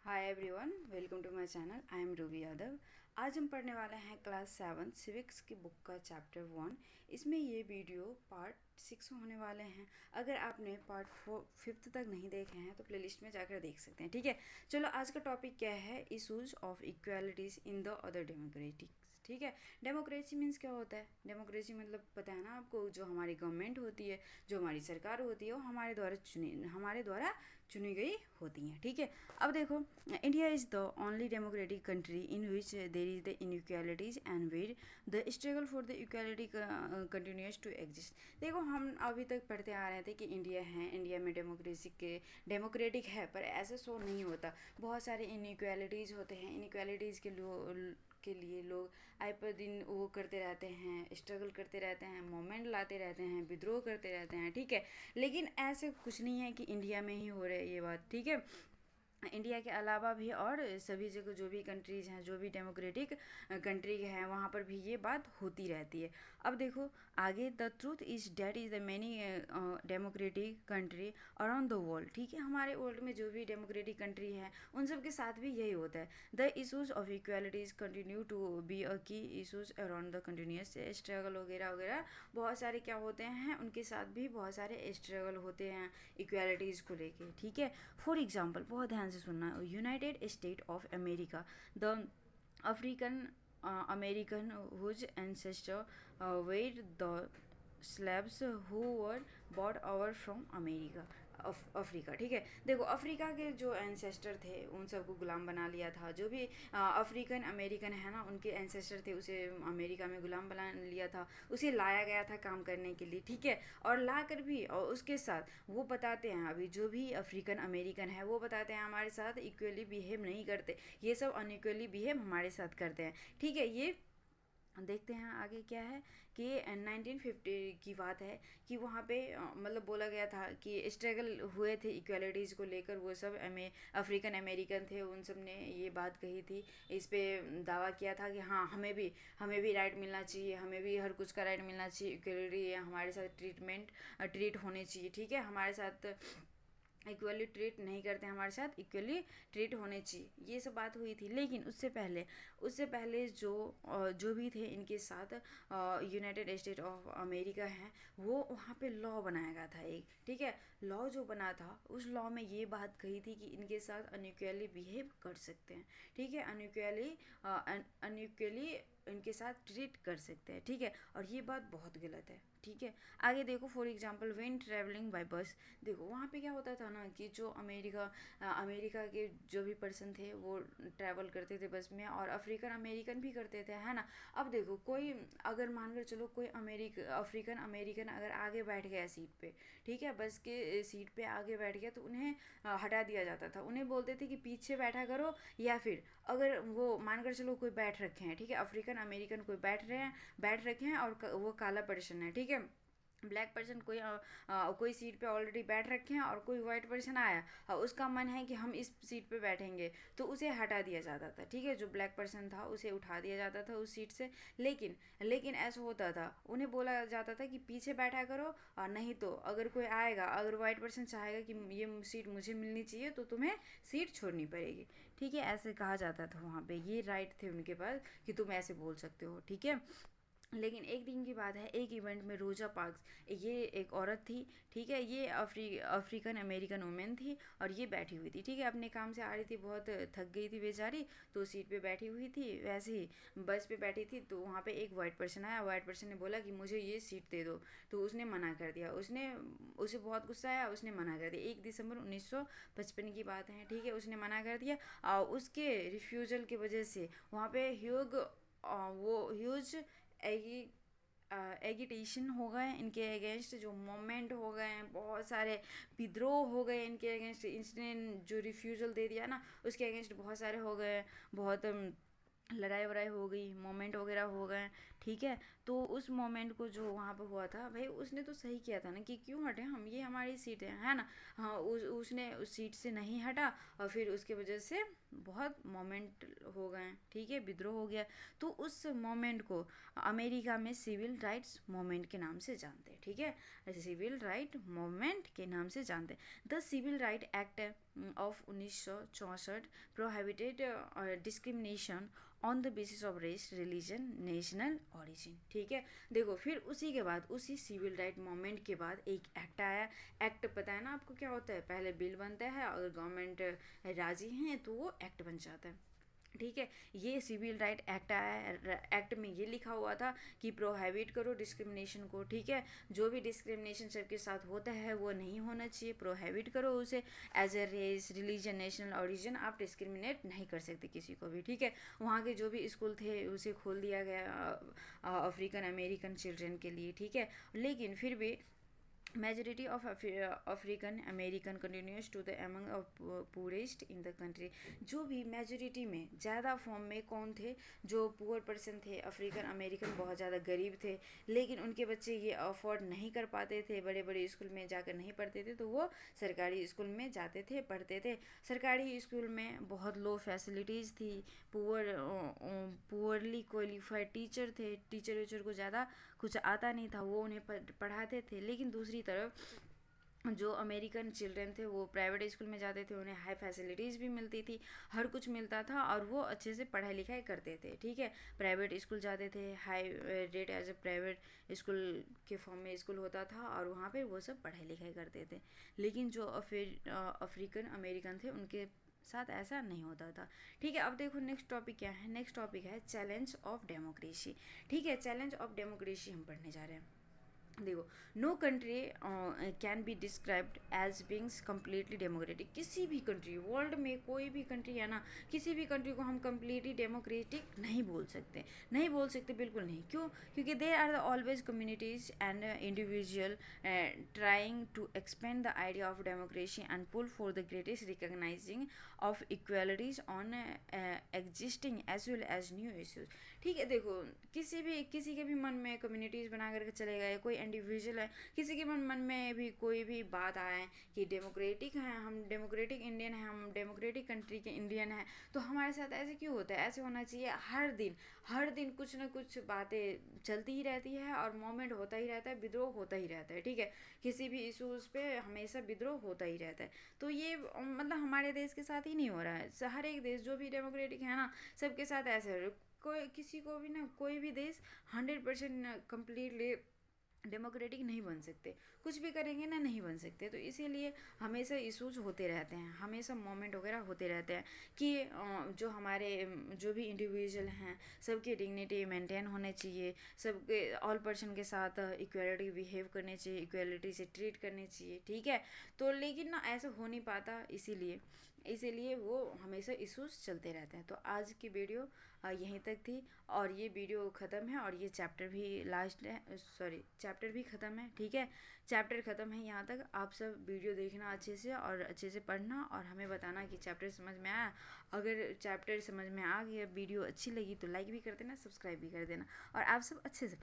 Hi everyone, welcome to my channel. I am Ruby Yadav. आज हम पढ़ने वाले हैं क्लास 7 सिविक्स की बुक का चैप्टर 1। इसमें ये वीडियो पार्ट 6 होने वाले हैं। अगर आपने पार्ट 5th तक नहीं देखे हैं तो प्लेलिस्ट में जाकर देख सकते हैं। ठीक है, चलो आज का टॉपिक क्या है? Issues of equalities in the other democratics. ठीक है, डेमोक्रेसी मीन्स क्या होता है? डेमोक्रेसी मतलब पता है ना आपको, जो हमारी गवर्नमेंट होती है, जो हमारी सरकार होती है, वो हमारे द्वारा चुनी गई होती हैं। ठीक है, अब देखो, India is the only democratic country in which there is the inequalities and where the struggle for the equality continues to exist. देखो, हम अभी तक पढ़ते आ रहे थे कि इंडिया में डेमोक्रेटिक है, पर ऐसा शो नहीं होता। बहुत सारे इनइक्वालिटीज़ होते हैं। इनइक्वालिटीज़ के लिए लोग आए पर दिन वो करते रहते हैं, स्ट्रगल करते रहते हैं, मोमेंट लाते रहते हैं, विद्रोह करते रहते हैं। ठीक है, लेकिन ऐसे कुछ नहीं है कि इंडिया में ही हो रहा है ये बात। ठीक है, इंडिया के अलावा भी और सभी जगह जो भी कंट्रीज़ हैं, जो भी डेमोक्रेटिक कंट्री हैं, वहाँ पर भी ये बात होती रहती है। अब देखो आगे, the truth is that is the many democratic country around the world. ठीक है, हमारे वर्ल्ड में जो भी डेमोक्रेटिक कंट्री है उन सब के साथ भी यही होता है। The issues of equalities continue to be a key issues around the continuous struggle वगैरह वगैरह। बहुत सारे क्या होते हैं, उनके साथ भी बहुत सारे स्ट्रगल होते हैं इक्वालिटीज़ को लेके। ठीक है, फॉर एग्जाम्पल, बहुत ध्यान से सुनना, United State of America, the African American whose ancestor were the slaves who were bought over from America Africa. ठीक है, देखो अफ्रीका के जो एंसेस्टर थे उन सबको गुलाम बना लिया था। जो भी अफ्रीकन अमेरिकन है ना, उनके एंसेस्टर थे, उसे अमेरिका में गुलाम बना लिया था, उसे लाया गया था काम करने के लिए। ठीक है, और ला कर भी और उसके साथ वो बताते हैं, अभी जो भी अफ्रीकन अमेरिकन है वो बताते हैं हमारे साथ इक्वली बिहेव नहीं करते, ये सब अनइक्वली बिहेव हमारे साथ करते हैं। ठीक है, ये देखते हैं आगे क्या है कि 1950 की बात है कि वहाँ पे मतलब बोला गया था कि स्ट्रगल हुए थे इक्वालिटीज़ को लेकर। वो सब अफ्रीकन अमेरिकन थे, उन सब ने ये बात कही थी, इस पे दावा किया था कि हाँ, हमें भी राइट मिलना चाहिए, हमें भी हर कुछ का राइट मिलना चाहिए, इक्वलिटी हमारे साथ ट्रीट होनी चाहिए। ठीक है, हमारे साथ इक्वली ट्रीट नहीं करते, हमारे साथ इक्वली ट्रीट होने चाहिए, ये सब बात हुई थी। लेकिन उससे पहले जो भी थे इनके साथ यूनाइटेड स्टेट ऑफ अमेरिका हैं, वो वहाँ पे लॉ बनाया गया था एक। ठीक है, लॉ जो बना था उस लॉ में ये बात कही थी कि इनके साथ अनइक्वली बिहेव कर सकते हैं। ठीक है, अनइक्वली इनके साथ ट्रीट कर सकते हैं। ठीक है, और ये बात बहुत गलत है। ठीक है, आगे देखो, for example when travelling by बस। देखो वहाँ पे क्या होता था ना कि जो अमेरिका के जो भी पर्सन थे वो ट्रैवल करते थे बस में, और अफ्रीकन अमेरिकन भी करते थे, है ना। अब देखो, कोई अगर मानकर चलो कोई अफ्रीकन अमेरिकन अगर आगे बैठ गया सीट पे, ठीक है, बस के सीट पे आगे बैठ गया, तो उन्हें हटा दिया जाता था। उन्हें बोलते थे कि पीछे बैठा करो, या फिर अगर वो मानकर चलो कोई बैठ रखे हैं, ठीक है, अफ्रीकन अमेरिकन कोई बैठ रखे हैं और वो काला पर्सन है, ठीक है, ब्लैक पर्सन कोई सीट पे ऑलरेडी बैठ रखे हैं, और कोई वाइट पर्सन आया और उसका मन है कि हम इस सीट पे बैठेंगे, तो उसे हटा दिया जाता था। ठीक है, जो ब्लैक पर्सन था उसे उठा दिया जाता था उस सीट से। लेकिन ऐसा होता था, उन्हें बोला जाता था कि पीछे बैठा करो, और नहीं तो अगर कोई आएगा, अगर वाइट पर्सन चाहेगा कि ये सीट मुझे मिलनी चाहिए, तो तुम्हें सीट छोड़नी पड़ेगी। ठीक है, ऐसे कहा जाता था वहाँ पे, ये राइट थे उनके पास कि तुम ऐसे बोल सकते हो। ठीक है, लेकिन एक दिन की बात है, एक इवेंट में रोजा पार्क्स, ये एक औरत थी। ठीक है, ये अफ्रीकन अमेरिकन वुमेन थी, और ये बैठी हुई थी। ठीक है, अपने काम से आ रही थी, बहुत थक गई थी बेचारी, तो सीट पे बैठी हुई थी। वैसे ही बस पे बैठी थी, तो वहाँ पे एक वाइट पर्सन आया। वाइट पर्सन ने बोला कि मुझे ये सीट दे दो, तो उसने मना कर दिया। उसे बहुत गुस्सा आया, उसने मना कर दिया। 1 दिसंबर 1955 की बात है। ठीक है, उसने मना कर दिया, और उसके रिफ्यूज़ल की वजह से वहाँ पे ह्यूज एगी एगिटेशन हो गए इनके अगेंस्ट, जो मूवमेंट हो गए हैं, बहुत सारे विद्रोह हो गए इनके अगेंस्ट। इसने जो रिफ्यूज़ल दे दिया ना, उसके अगेंस्ट बहुत सारे हो गए, बहुत लड़ाई वड़ाई हो गई, मोमेंट वगैरह हो गए। ठीक है, तो उस मोमेंट को जो वहाँ पे हुआ था, भाई उसने तो सही किया था ना, कि क्यों हटे हम, ये हमारी सीट है ना। हाँ, उसने उस सीट से नहीं हटा, और फिर उसके वजह से बहुत मोमेंट हो गए। ठीक है, विद्रोह हो गया। तो उस मोमेंट को अमेरिका में सिविल राइट्स मूवमेंट के नाम से जानते हैं। ठीक है, सिविल राइट मूवमेंट के नाम से जानते हैं। The civil right act of 1964 prohibited discrimination on the basis of race, religion, national origin. ठीक है, देखो फिर उसी के बाद, उसी सिविल राइट मूवमेंट के बाद एक एक्ट आया। एक्ट पता है ना आपको क्या होता है? पहले बिल बनता है, अगर गवर्नमेंट राजी हैं तो वो एक्ट बन जाता है। ठीक है, ये सिविल राइट एक्ट आया। एक्ट में ये लिखा हुआ था कि प्रोहिबिट करो डिस्क्रिमिनेशन को। ठीक है, जो भी डिस्क्रिमिनेशन सबके साथ होता है वो नहीं होना चाहिए, प्रोहिबिट करो उसे। As a race, religion, national origin आप डिस्क्रिमिनेट नहीं कर सकते किसी को भी। ठीक है, वहाँ के जो भी स्कूल थे उसे खोल दिया गया अफ्रीकन अमेरिकन चिल्ड्रन के लिए। ठीक है, लेकिन फिर भी majority of African American continues to the among of poorest in the country। जो भी मेजोरिटी में ज़्यादा फॉर्म में कौन थे? जो पुअर पर्सन थे, अफ्रीकन अमेरिकन बहुत ज़्यादा गरीब थे, लेकिन उनके बच्चे ये अफोर्ड नहीं कर पाते थे, बड़े बड़े स्कूल में जाकर नहीं पढ़ते थे, तो वो सरकारी स्कूल में जाते थे, पढ़ते थे। सरकारी स्कूल में बहुत लो फैसिलिटीज़ थी, पुअरली क्वालिफाइड टीचर थे, टीचर वीचर को ज़्यादा कुछ आता नहीं था, वो उन्हें पढ़ाते थे। लेकिन दूसरी तरफ जो अमेरिकन चिल्ड्रन थे वो प्राइवेट स्कूल में जाते थे, उन्हें हाई फैसिलिटीज़ भी मिलती थी, हर कुछ मिलता था और वो अच्छे से पढ़ाई लिखाई करते थे। ठीक है, प्राइवेट स्कूल जाते थे, high rate as a private school के फॉर्म में स्कूल होता था और वहाँ पे वो सब पढ़ाई लिखाई करते थे। लेकिन जो अफ्रीकन अमेरिकन थे उनके साथ ऐसा नहीं होता था। ठीक है, अब देखो नेक्स्ट टॉपिक क्या है। नेक्स्ट टॉपिक है चैलेंज ऑफ डेमोक्रेसी। ठीक है, चैलेंज ऑफ डेमोक्रेसी हम पढ़ने जा रहे हैं। देखो, no country can be described as beings completely democratic. किसी भी कंट्री, वर्ल्ड में कोई भी कंट्री है ना, किसी भी कंट्री को हम कम्प्लीटली डेमोक्रेटिक नहीं बोल सकते, नहीं बोल सकते, बिल्कुल नहीं। क्यों? क्योंकि they are the always communities and individual trying to expand the idea of democracy and pull for the greatest recognizing of equalities on existing as well as new issues. ठीक है, देखो किसी के भी मन में कम्युनिटीज़ बना करके चले गए, कोई इंडिविजुअल है, किसी के मन में भी कोई भी बात आए कि डेमोक्रेटिक हैं, हम डेमोक्रेटिक इंडियन हैं, हम डेमोक्रेटिक कंट्री के इंडियन हैं, तो हमारे साथ ऐसे क्यों होता है? ऐसे होना चाहिए। हर दिन कुछ ना कुछ बातें चलती ही रहती है और मोमेंट होता ही रहता है, विद्रोह होता ही रहता है। ठीक है, किसी भी इशूज़ पे हमेशा विद्रोह होता ही रहता है। तो ये मतलब हमारे देश के साथ ही नहीं हो रहा है, हर एक देश जो भी डेमोक्रेटिक है ना, सबके साथ ऐसे हो रहा है। कोई किसी को भी ना, कोई भी देश 100% कम्प्लीटली डेमोक्रेटिक नहीं बन सकते, कुछ भी करेंगे ना नहीं बन सकते। तो इसीलिए हमेशा इशूज़ होते रहते हैं, हमेशा मोमेंट वगैरह होते रहते हैं कि जो हमारे जो भी इंडिविजुअल हैं सबकी डिग्निटी मेंटेन होने चाहिए, सबके ऑल पर्सन के साथ इक्वलिटी बिहेव करने चाहिए, इक्वलिटी से ट्रीट करने चाहिए। ठीक है, तो लेकिन ना ऐसा हो नहीं पाता, इसीलिए वो हमेशा इश्यूज चलते रहते हैं। तो आज की वीडियो यहीं तक थी और ये वीडियो ख़त्म है और ये चैप्टर भी लास्ट है, सॉरी चैप्टर भी ख़त्म है। ठीक है, चैप्टर ख़त्म है यहाँ तक। आप सब वीडियो देखना अच्छे से और अच्छे से पढ़ना और हमें बताना कि चैप्टर समझ में आया। अगर चैप्टर समझ में आ गया, वीडियो अच्छी लगी तो लाइक भी कर देना, सब्सक्राइब भी कर देना और आप सब अच्छे से